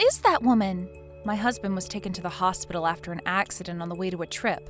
is that woman?" My husband was taken to the hospital after an accident on the way to a trip.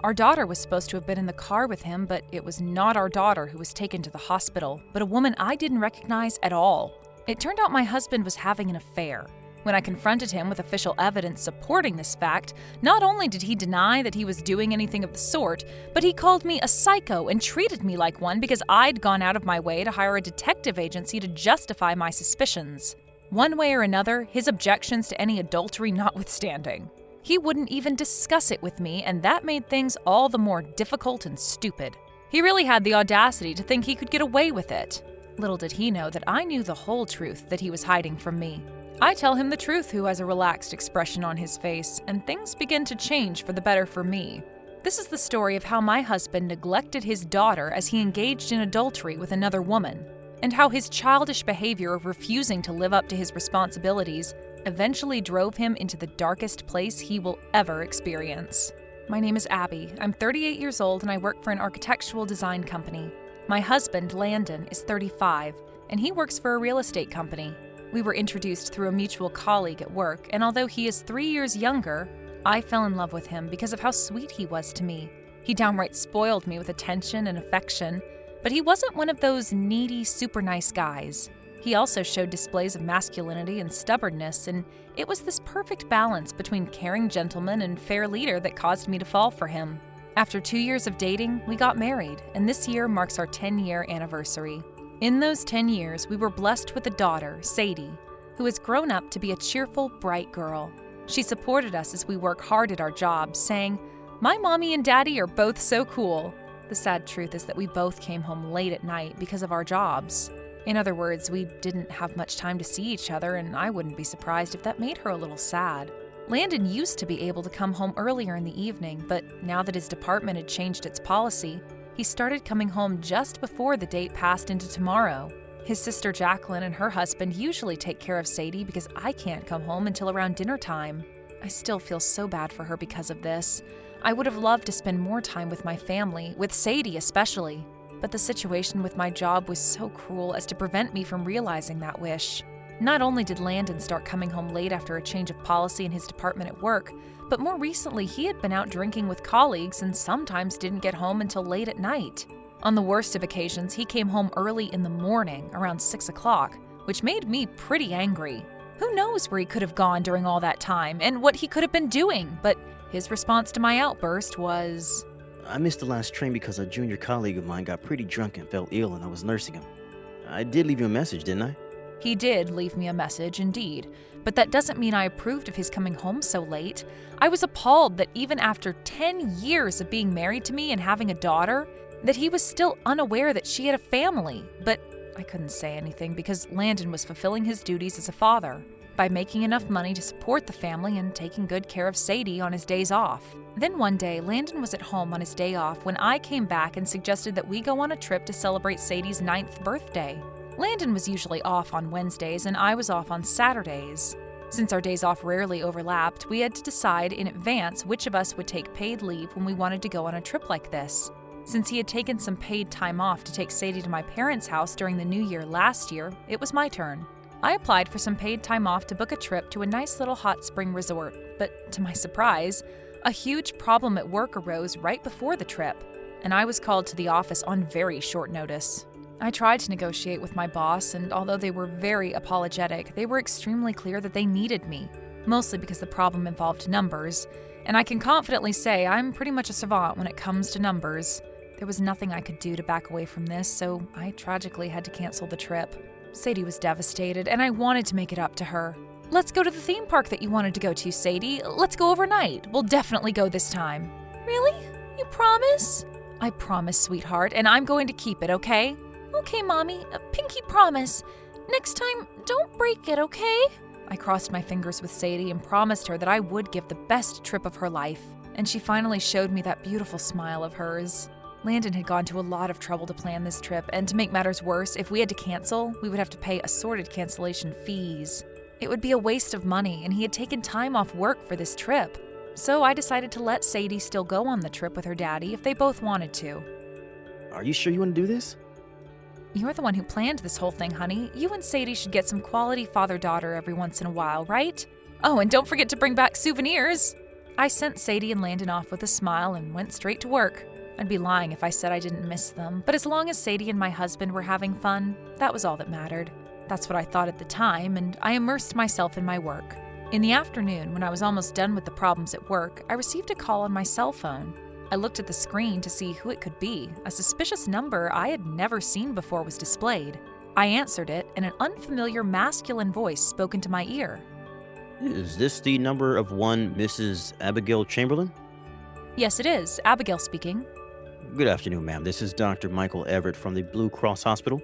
Our daughter was supposed to have been in the car with him, but it was not our daughter who was taken to the hospital, but a woman I didn't recognize at all. It turned out my husband was having an affair. When I confronted him with official evidence supporting this fact, not only did he deny that he was doing anything of the sort, but he called me a psycho and treated me like one because I'd gone out of my way to hire a detective agency to justify my suspicions. One way or another, his objections to any adultery notwithstanding. He wouldn't even discuss it with me, and that made things all the more difficult and stupid. He really had the audacity to think he could get away with it. Little did he know that I knew the whole truth that he was hiding from me. I tell him the truth who has a relaxed expression on his face, and things begin to change for the better for me. This is the story of how my husband neglected his daughter as he engaged in adultery with another woman, and how his childish behavior of refusing to live up to his responsibilities eventually drove him into the darkest place he will ever experience. My name is Abby. I'm 38 years old and I work for an architectural design company. My husband, Landon, is 35, and he works for a real estate company. We were introduced through a mutual colleague at work, and although he is 3 years younger, I fell in love with him because of how sweet he was to me. He downright spoiled me with attention and affection, but he wasn't one of those needy, super nice guys. He also showed displays of masculinity and stubbornness, and it was this perfect balance between caring gentleman and fair leader that caused me to fall for him. After 2 years of dating, we got married, and this year marks our 10-year anniversary. In those 10 years, we were blessed with a daughter, Sadie, who has grown up to be a cheerful, bright girl. She supported us as we work hard at our jobs, saying, "My mommy and daddy are both so cool." The sad truth is that we both came home late at night because of our jobs. In other words, we didn't have much time to see each other, and I wouldn't be surprised if that made her a little sad. Landon used to be able to come home earlier in the evening, but now that his department had changed its policy, he started coming home just before the date passed into tomorrow. His sister Jacqueline and her husband usually take care of Sadie because I can't come home until around dinner time. I still feel so bad for her because of this. I would have loved to spend more time with my family, with Sadie especially, but the situation with my job was so cruel as to prevent me from realizing that wish. Not only did Landon start coming home late after a change of policy in his department at work, but more recently he had been out drinking with colleagues and sometimes didn't get home until late at night. On the worst of occasions, he came home early in the morning, around 6 o'clock, which made me pretty angry. Who knows where he could have gone during all that time and what he could have been doing, but his response to my outburst was, "I missed the last train because a junior colleague of mine got pretty drunk and fell ill and I was nursing him. I did leave you a message, didn't I?" He did leave me a message, indeed, but that doesn't mean I approved of his coming home so late. I was appalled that even after 10 years of being married to me and having a daughter, that he was still unaware that she had a family. But I couldn't say anything because Landon was fulfilling his duties as a father by making enough money to support the family and taking good care of Sadie on his days off. Then one day, Landon was at home on his day off when I came back and suggested that we go on a trip to celebrate Sadie's 9th birthday. Landon was usually off on Wednesdays and I was off on Saturdays. Since our days off rarely overlapped, we had to decide in advance which of us would take paid leave when we wanted to go on a trip like this. Since he had taken some paid time off to take Sadie to my parents' house during the new year last year, it was my turn. I applied for some paid time off to book a trip to a nice little hot spring resort, but to my surprise, a huge problem at work arose right before the trip, and I was called to the office on very short notice. I tried to negotiate with my boss, and although they were very apologetic, they were extremely clear that they needed me, mostly because the problem involved numbers, and I can confidently say I'm pretty much a savant when it comes to numbers. There was nothing I could do to back away from this, so I tragically had to cancel the trip. Sadie was devastated, and I wanted to make it up to her. "Let's go to the theme park that you wanted to go to, Sadie. Let's go overnight. We'll definitely go this time." "Really? You promise?" "I promise, sweetheart, and I'm going to keep it, okay?" "Okay, Mommy. A pinky promise. Next time, don't break it, okay?" I crossed my fingers with Sadie and promised her that I would give the best trip of her life, and she finally showed me that beautiful smile of hers. Landon had gone to a lot of trouble to plan this trip, and to make matters worse, if we had to cancel, we would have to pay assorted cancellation fees. It would be a waste of money, and he had taken time off work for this trip. So I decided to let Sadie still go on the trip with her daddy if they both wanted to. "Are you sure you want to do this?" You're the one who planned this whole thing, honey. You and Sadie should get some quality father-daughter every once in a while, right? Oh, and don't forget to bring back souvenirs. I sent Sadie and Landon off with a smile and went straight to work. I'd be lying if I said I didn't miss them, but as long as Sadie and my husband were having fun, that was all that mattered. That's what I thought at the time, and I immersed myself in my work. In the afternoon, when I was almost done with the problems at work, I received a call on my cell phone. I looked at the screen to see who it could be. A suspicious number I had never seen before was displayed. I answered it, and an unfamiliar masculine voice spoke into my ear. Is this the number of one Mrs. Abigail Chamberlain? Yes, it is. Abigail speaking. Good afternoon, ma'am. This is Dr. Michael Everett from the Blue Cross Hospital.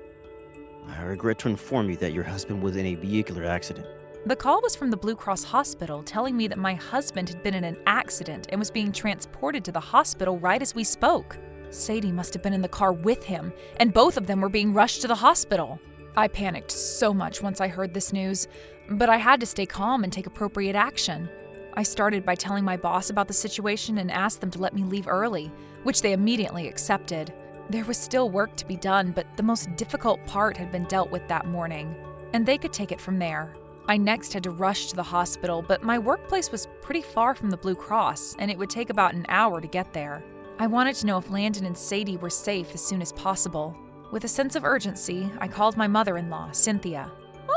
I regret to inform you that your husband was in a vehicular accident. The call was from the Blue Cross Hospital telling me that my husband had been in an accident and was being transported to the hospital right as we spoke. Sadie must have been in the car with him, and both of them were being rushed to the hospital. I panicked so much once I heard this news, but I had to stay calm and take appropriate action. I started by telling my boss about the situation and asked them to let me leave early, which they immediately accepted. There was still work to be done, but the most difficult part had been dealt with that morning, and they could take it from there. I next had to rush to the hospital, but my workplace was pretty far from the Blue Cross, and it would take about an hour to get there. I wanted to know if Landon and Sadie were safe as soon as possible. With a sense of urgency, I called my mother-in-law, Cynthia.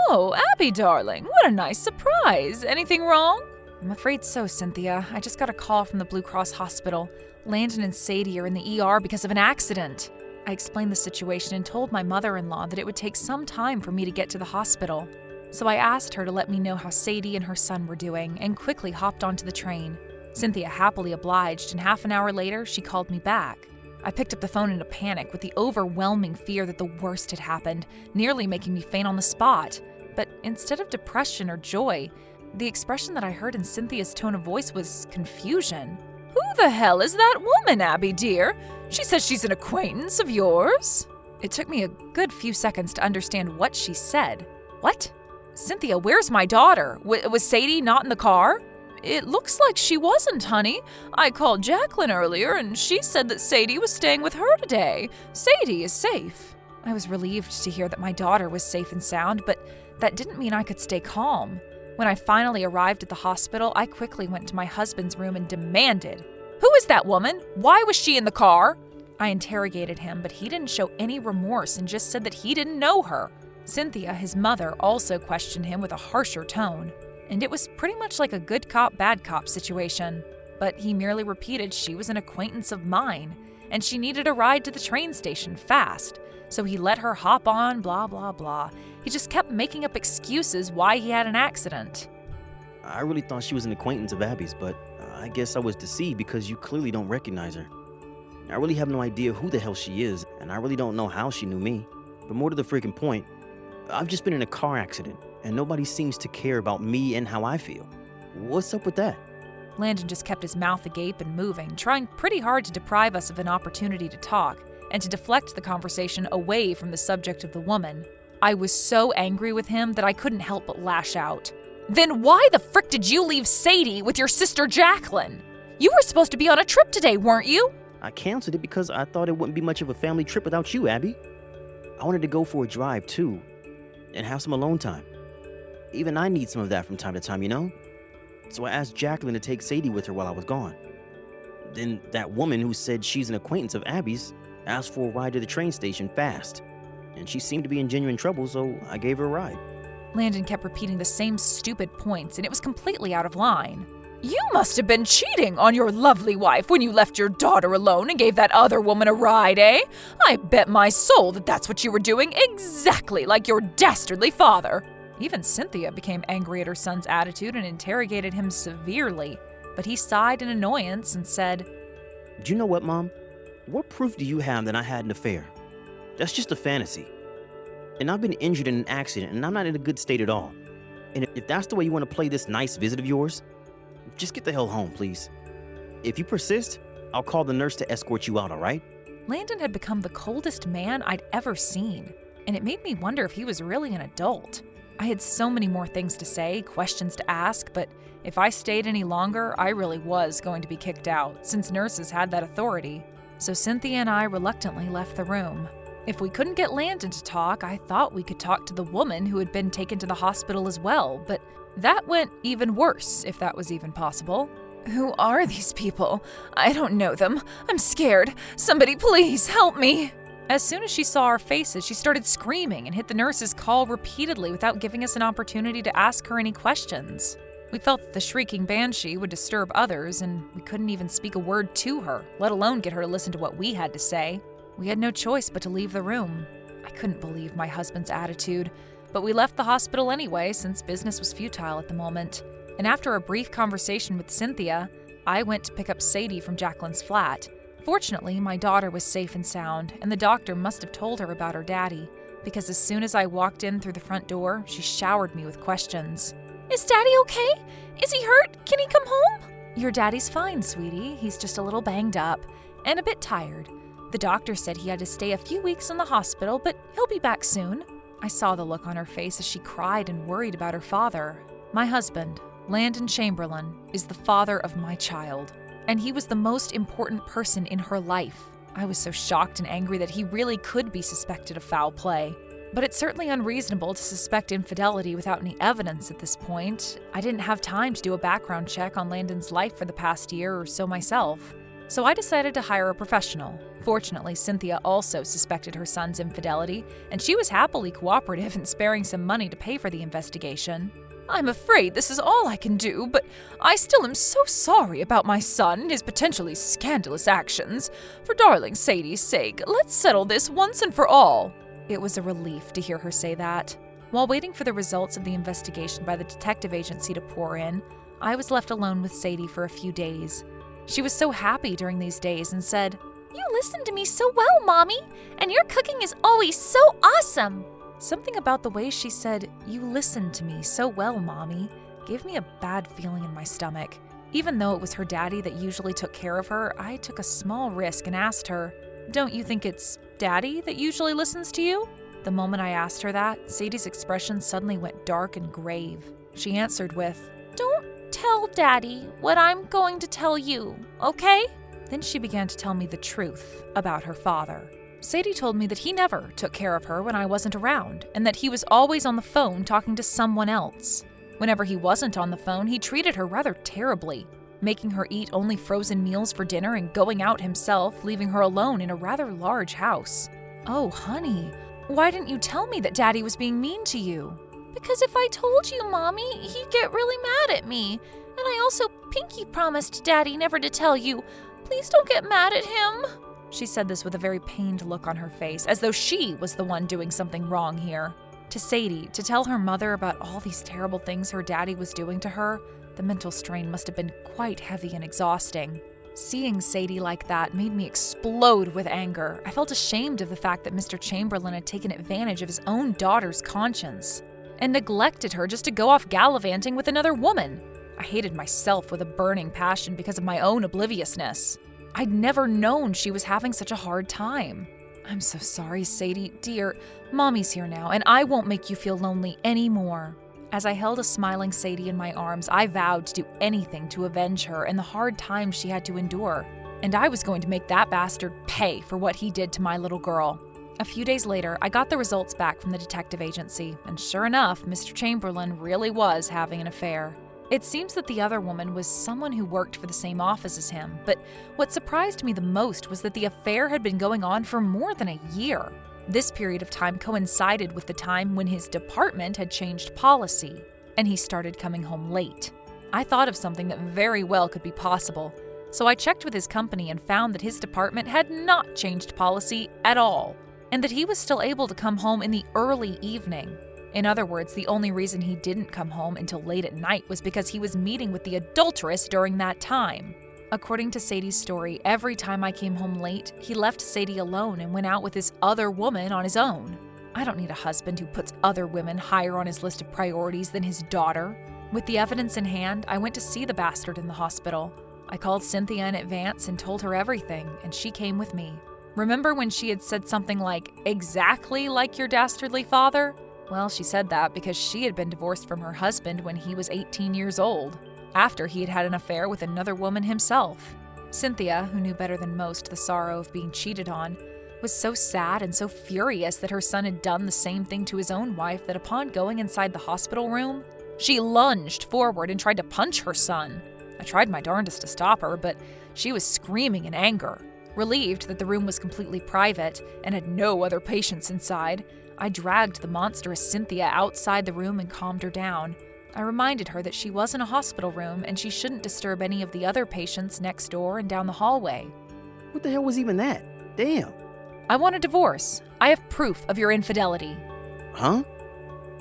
"Oh, Abby, darling, what a nice surprise. Anything wrong?" "I'm afraid so, Cynthia. I just got a call from the Blue Cross Hospital. Landon and Sadie are in the ER because of an accident." I explained the situation and told my mother-in-law that it would take some time for me to get to the hospital. So I asked her to let me know how Sadie and her son were doing and quickly hopped onto the train. Cynthia happily obliged, and half an hour later, she called me back. I picked up the phone in a panic with the overwhelming fear that the worst had happened, nearly making me faint on the spot. But instead of depression or joy, the expression that I heard in Cynthia's tone of voice was confusion. "Who the hell is that woman, Abby dear? She says she's an acquaintance of yours?" It took me a good few seconds to understand what she said. "What? Cynthia, where's my daughter? Was Sadie not in the car?" "It looks like she wasn't, honey. I called Jacqueline earlier, and she said that Sadie was staying with her today. Sadie is safe." I was relieved to hear that my daughter was safe and sound, but that didn't mean I could stay calm. When I finally arrived at the hospital, I quickly went to my husband's room and demanded, "Who is that woman? Why was she in the car?" I interrogated him, but he didn't show any remorse and just said that he didn't know her. Cynthia, his mother, also questioned him with a harsher tone, and it was pretty much like a good cop, bad cop situation. But he merely repeated she was an acquaintance of mine, and she needed a ride to the train station fast, so he let her hop on, blah, blah, blah. He just kept making up excuses why he had an accident. I really thought she was an acquaintance of Abby's, but I guess I was deceived because you clearly don't recognize her. I really have no idea who the hell she is, and I really don't know how she knew me. But more to the freaking point, I've just been in a car accident, and nobody seems to care about me and how I feel. What's up with that? Landon just kept his mouth agape and moving, trying pretty hard to deprive us of an opportunity to talk and to deflect the conversation away from the subject of the woman. I was so angry with him that I couldn't help but lash out. "Then why the frick did you leave Sadie with your sister Jacqueline? You were supposed to be on a trip today, weren't you?" I canceled it because I thought it wouldn't be much of a family trip without you, Abby. I wanted to go for a drive, too, and have some alone time. Even I need some of that from time to time, you know? So I asked Jacqueline to take Sadie with her while I was gone. Then that woman who said she's an acquaintance of Abby's asked for a ride to the train station fast, and she seemed to be in genuine trouble, so I gave her a ride. Landon kept repeating the same stupid points, and it was completely out of line. "You must have been cheating on your lovely wife when you left your daughter alone and gave that other woman a ride, eh? I bet my soul that that's what you were doing, exactly like your dastardly father." Even Cynthia became angry at her son's attitude and interrogated him severely, but he sighed in annoyance and said, Do you know what, Mom? What proof do you have that I had an affair? That's just a fantasy. And I've been injured in an accident, and I'm not in a good state at all. And if that's the way you want to play this nice visit of yours, just get the hell home, please. If you persist, I'll call the nurse to escort you out, all right? Landon had become the coldest man I'd ever seen, and it made me wonder if he was really an adult. I had so many more things to say, questions to ask, but if I stayed any longer, I really was going to be kicked out, since nurses had that authority. So Cynthia and I reluctantly left the room. If we couldn't get Landon to talk, I thought we could talk to the woman who had been taken to the hospital as well, but that went even worse, if that was even possible. Who are these people? I don't know them. I'm scared. Somebody please help me. As soon as she saw our faces, she started screaming and hit the nurse's call repeatedly without giving us an opportunity to ask her any questions. We felt that the shrieking banshee would disturb others, and we couldn't even speak a word to her, let alone get her to listen to what we had to say. We had no choice but to leave the room. I couldn't believe my husband's attitude, but we left the hospital anyway since business was futile at the moment. And after a brief conversation with Cynthia, I went to pick up Sadie from Jacqueline's flat. Fortunately, my daughter was safe and sound, and the doctor must have told her about her daddy, because as soon as I walked in through the front door, she showered me with questions. Is Daddy okay? Is he hurt? Can he come home? Your daddy's fine, sweetie. He's just a little banged up and a bit tired. The doctor said he had to stay a few weeks in the hospital, but he'll be back soon. I saw the look on her face as she cried and worried about her father. My husband, Landon Chamberlain, is the father of my child, and he was the most important person in her life. I was so shocked and angry that he really could be suspected of foul play. But it's certainly unreasonable to suspect infidelity without any evidence at this point. I didn't have time to do a background check on Landon's life for the past year or so myself, so I decided to hire a professional. Fortunately, Cynthia also suspected her son's infidelity, and she was happily cooperative in sparing some money to pay for the investigation. I'm afraid this is all I can do, but I still am so sorry about my son and his potentially scandalous actions. For darling Sadie's sake, let's settle this once and for all. It was a relief to hear her say that. While waiting for the results of the investigation by the detective agency to pour in, I was left alone with Sadie for a few days. She was so happy during these days and said, "You listen to me so well, Mommy, and your cooking is always so awesome." Something about the way she said, "You listen to me so well, Mommy," gave me a bad feeling in my stomach. Even though it was her daddy that usually took care of her, I took a small risk and asked her, "Don't you think it's Daddy that usually listens to you?" The moment I asked her that, Sadie's expression suddenly went dark and grave. She answered with, "Don't tell Daddy what I'm going to tell you, okay?" Then she began to tell me the truth about her father. Sadie told me that he never took care of her when I wasn't around, and that he was always on the phone talking to someone else. Whenever he wasn't on the phone, he treated her rather terribly, making her eat only frozen meals for dinner and going out himself, leaving her alone in a rather large house. Oh, honey, why didn't you tell me that Daddy was being mean to you? Because if I told you, Mommy, he'd get really mad at me. And I also pinky promised Daddy never to tell you. Please don't get mad at him. She said this with a very pained look on her face, as though she was the one doing something wrong here. To Sadie, to tell her mother about all these terrible things her daddy was doing to her, the mental strain must have been quite heavy and exhausting. Seeing Sadie like that made me explode with anger. I felt ashamed of the fact that Mr. Chamberlain had taken advantage of his own daughter's conscience and neglected her just to go off gallivanting with another woman. I hated myself with a burning passion because of my own obliviousness. I'd never known she was having such a hard time. I'm so sorry, Sadie. Dear, Mommy's here now, and I won't make you feel lonely anymore. As I held a smiling Sadie in my arms, I vowed to do anything to avenge her and the hard times she had to endure. And I was going to make that bastard pay for what he did to my little girl. A few days later, I got the results back from the detective agency, and sure enough, Mr. Chamberlain really was having an affair. It seems that the other woman was someone who worked for the same office as him, but what surprised me the most was that the affair had been going on for more than a year. This period of time coincided with the time when his department had changed policy, and he started coming home late. I thought of something that very well could be possible, so I checked with his company and found that his department had not changed policy at all, and that he was still able to come home in the early evening. In other words, the only reason he didn't come home until late at night was because he was meeting with the adulteress during that time. According to Sadie's story, every time I came home late, he left Sadie alone and went out with this other woman on his own. I don't need a husband who puts other women higher on his list of priorities than his daughter. With the evidence in hand, I went to see the bastard in the hospital. I called Cynthia in advance and told her everything, and she came with me. Remember when she had said something like, "Exactly like your dastardly father"? Well, she said that because she had been divorced from her husband when he was 18 years old, after he had had an affair with another woman himself. Cynthia, who knew better than most the sorrow of being cheated on, was so sad and so furious that her son had done the same thing to his own wife that upon going inside the hospital room, she lunged forward and tried to punch her son. I tried my darndest to stop her, but she was screaming in anger. Relieved that the room was completely private and had no other patients inside, I dragged the monstrous Cynthia outside the room and calmed her down. I reminded her that she was in a hospital room and she shouldn't disturb any of the other patients next door and down the hallway. What the hell was even that? Damn. I want a divorce. I have proof of your infidelity. Huh?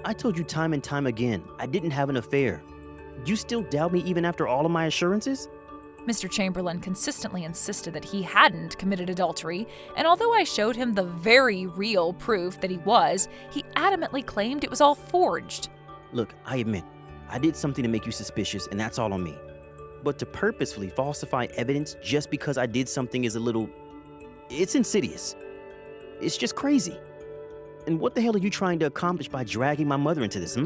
I told you time and time again, I didn't have an affair. You still doubt me even after all of my assurances? Mr. Chamberlain consistently insisted that he hadn't committed adultery, and although I showed him the very real proof that he was, he adamantly claimed it was all forged. Look, I admit, I did something to make you suspicious, and that's all on me. But to purposefully falsify evidence just because I did something is it's insidious. It's just crazy. And what the hell are you trying to accomplish by dragging my mother into this,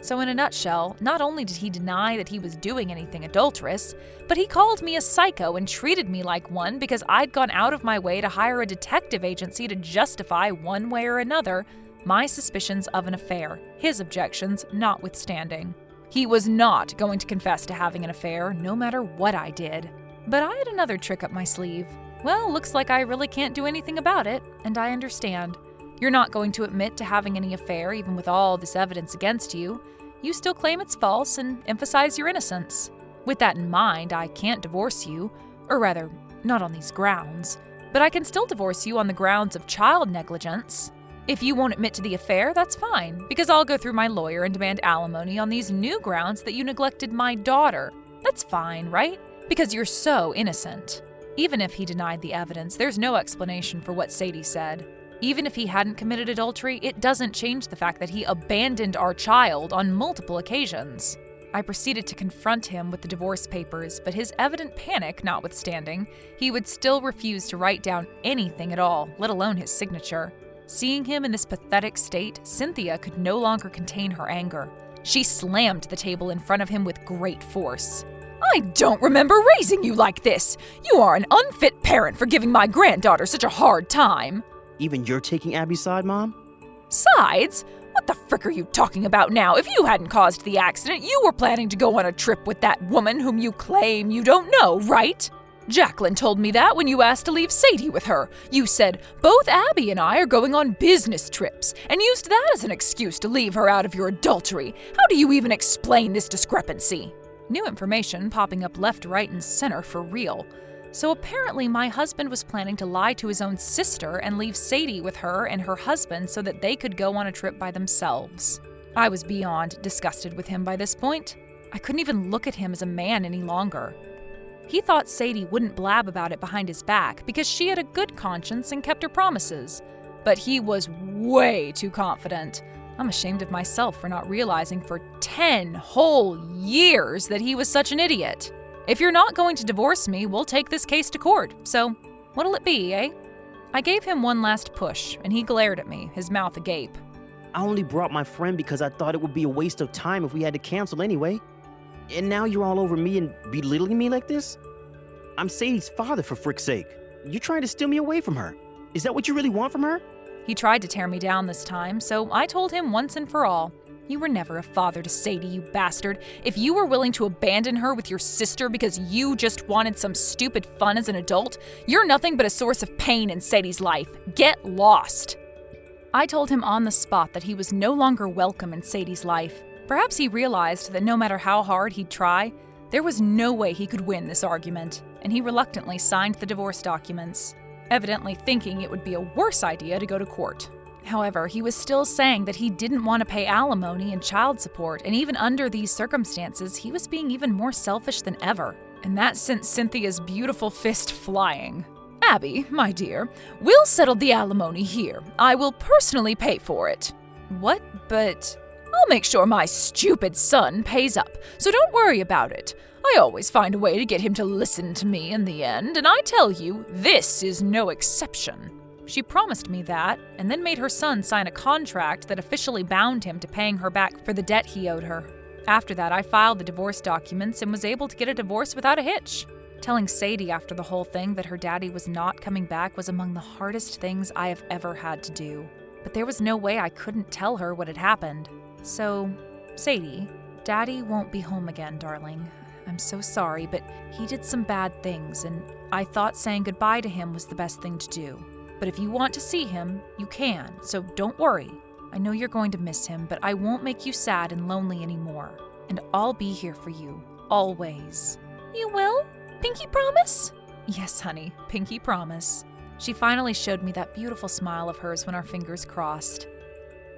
So in a nutshell, not only did he deny that he was doing anything adulterous, but he called me a psycho and treated me like one because I'd gone out of my way to hire a detective agency to justify one way or another my suspicions of an affair, his objections notwithstanding. He was not going to confess to having an affair, no matter what I did. But I had another trick up my sleeve. Well, looks like I really can't do anything about it, and I understand. You're not going to admit to having any affair even with all this evidence against you. You still claim it's false and emphasize your innocence. With that in mind, I can't divorce you, or rather, not on these grounds, but I can still divorce you on the grounds of child negligence. If you won't admit to the affair, that's fine, because I'll go through my lawyer and demand alimony on these new grounds that you neglected my daughter. That's fine, right? Because you're so innocent. Even if he denied the evidence, there's no explanation for what Sadie said. Even if he hadn't committed adultery, it doesn't change the fact that he abandoned our child on multiple occasions. I proceeded to confront him with the divorce papers, but his evident panic notwithstanding, he would still refuse to write down anything at all, let alone his signature. Seeing him in this pathetic state, Cynthia could no longer contain her anger. She slammed the table in front of him with great force. I don't remember raising you like this! You are an unfit parent for giving my granddaughter such a hard time! Even you're taking Abby's side, Mom? Sides? What the frick are you talking about now? If you hadn't caused the accident, you were planning to go on a trip with that woman whom you claim you don't know, right? Jacqueline told me that when you asked to leave Sadie with her. You said, both Abby and I are going on business trips, and used that as an excuse to leave her out of your adultery. How do you even explain this discrepancy? New information popping up left, right, and center for real. So apparently my husband was planning to lie to his own sister and leave Sadie with her and her husband so that they could go on a trip by themselves. I was beyond disgusted with him by this point. I couldn't even look at him as a man any longer. He thought Sadie wouldn't blab about it behind his back because she had a good conscience and kept her promises. But he was way too confident. I'm ashamed of myself for not realizing for 10 whole years that he was such an idiot. If you're not going to divorce me, we'll take this case to court. So, what'll it be, eh? I gave him one last push, and he glared at me, his mouth agape. I only brought my friend because I thought it would be a waste of time if we had to cancel anyway. And now you're all over me and belittling me like this? I'm Sadie's father, for frick's sake. You're trying to steal me away from her. Is that what you really want from her? He tried to tear me down this time, so I told him once and for all. You were never a father to Sadie, you bastard. If you were willing to abandon her with your sister because you just wanted some stupid fun as an adult, you're nothing but a source of pain in Sadie's life. Get lost. I told him on the spot that he was no longer welcome in Sadie's life. Perhaps he realized that no matter how hard he'd try, there was no way he could win this argument, and he reluctantly signed the divorce documents, evidently thinking it would be a worse idea to go to court. However, he was still saying that he didn't want to pay alimony and child support, and even under these circumstances, he was being even more selfish than ever. And that sent Cynthia's beautiful fist flying. Abby, my dear, we'll settle the alimony here. I will personally pay for it. What? But I'll make sure my stupid son pays up, so don't worry about it. I always find a way to get him to listen to me in the end, and I tell you, this is no exception. She promised me that, and then made her son sign a contract that officially bound him to paying her back for the debt he owed her. After that, I filed the divorce documents and was able to get a divorce without a hitch. Telling Sadie after the whole thing that her daddy was not coming back was among the hardest things I have ever had to do. But there was no way I couldn't tell her what had happened. So, Sadie, Daddy won't be home again, darling. I'm so sorry, but he did some bad things, and I thought saying goodbye to him was the best thing to do. But if you want to see him, you can, so don't worry. I know you're going to miss him, but I won't make you sad and lonely anymore. And I'll be here for you, always. You will? Pinky promise? Yes, honey, pinky promise. She finally showed me that beautiful smile of hers when our fingers crossed.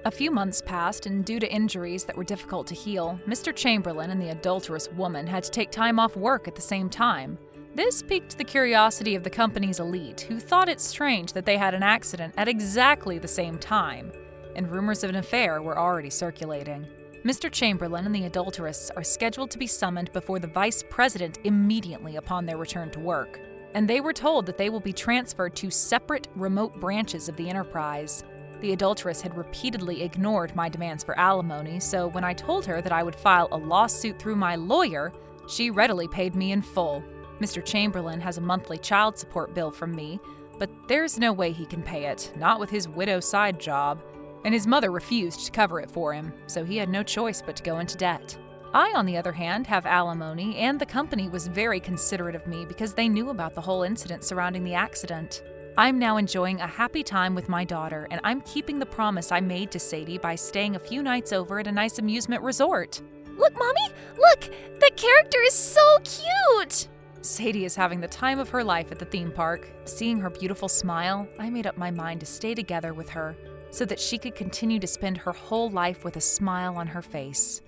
A few months passed, and due to injuries that were difficult to heal, Mr. Chamberlain and the adulterous woman had to take time off work at the same time. This piqued the curiosity of the company's elite, who thought it strange that they had an accident at exactly the same time, and rumors of an affair were already circulating. Mr. Chamberlain and the adulteress are scheduled to be summoned before the vice president immediately upon their return to work, and they were told that they will be transferred to separate remote branches of the enterprise. The adulteress had repeatedly ignored my demands for alimony, so when I told her that I would file a lawsuit through my lawyer, she readily paid me in full. Mr. Chamberlain has a monthly child support bill from me, but there's no way he can pay it, not with his widow side job, and his mother refused to cover it for him, so he had no choice but to go into debt. I, on the other hand, have alimony, and the company was very considerate of me because they knew about the whole incident surrounding the accident. I'm now enjoying a happy time with my daughter, and I'm keeping the promise I made to Sadie by staying a few nights over at a nice amusement resort. Look, Mommy! Look! That character is so cute! Sadie is having the time of her life at the theme park. Seeing her beautiful smile, I made up my mind to stay together with her so that she could continue to spend her whole life with a smile on her face.